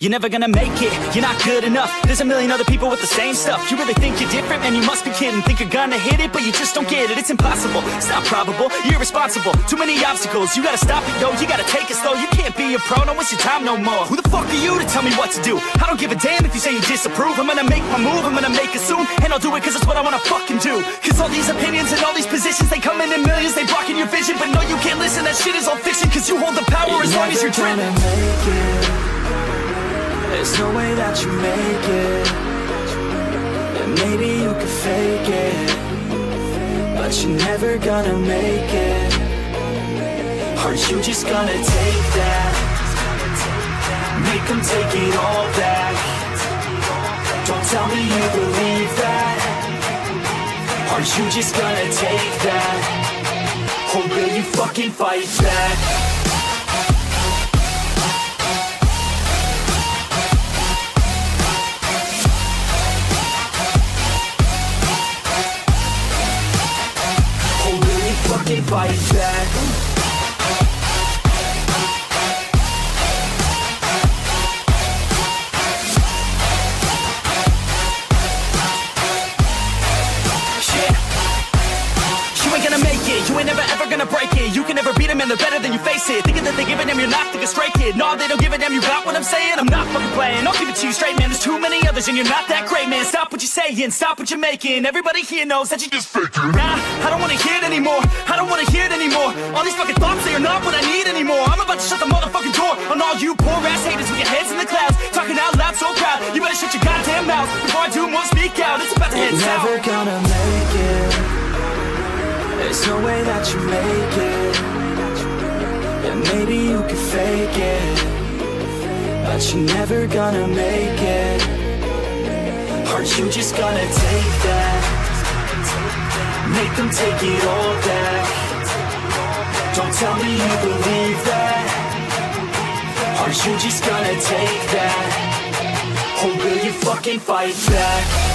You're never gonna make it, you're not good enough. There's a million other people with the same stuff. You really think you're different? Man, you must be kidding. Think you're gonna hit it, but you just don't get it. It's impossible, it's not probable, you're irresponsible. Too many obstacles, you gotta stop it, yo. You gotta take it slow, you can't be a pro. Don't waste your time no more. Who the fuck are you to tell me what to do? I don't give a damn if you say you disapprove. I'm gonna make my move, I'm gonna make it soon. And I'll do it cause it's what I wanna fucking do. Cause all these opinions and all these positions, they come in millions, they blocking your vision. But no, you can't listen, that shit is all fiction. Cause you hold the power as long as you're dreaming. There's no way that you make it. And maybe you could fake it, but you're never gonna make it. Aren't you just gonna take that? Make them take it all back. Don't tell me you believe that. Aren't you just gonna take that? Or will you fucking fight back? Fight back. You ain't gonna make it, you ain't never ever gonna break it. You can never beat them and they're better than you face it. Thinking that they give a damn, you're not thinking straight, kid. No, they don't give a damn, you got what I'm saying? I'm not fucking playing, I'll keep it to you straight, man. There's too many others and you're not that great, man. Stop what you're saying, stop what you're making. Everybody here knows that you just faking. Nah, I don't wanna hear it anymore, I don't wanna hear it anymore. All these fucking thoughts, they are not what I need anymore. I'm about to shut the motherfucking door on all you poor ass haters with your heads in the clouds, talking out loud so proud. You better shut your goddamn mouth before I do more speak out. It's about to head south. You're never gonna make it. There's no way that you make it. And maybe you could fake it, but you're never gonna make it. Aren't you just gonna take that? Make them take it all back. Don't tell me you believe that. Aren't you just gonna take that? Or will you fucking fight back?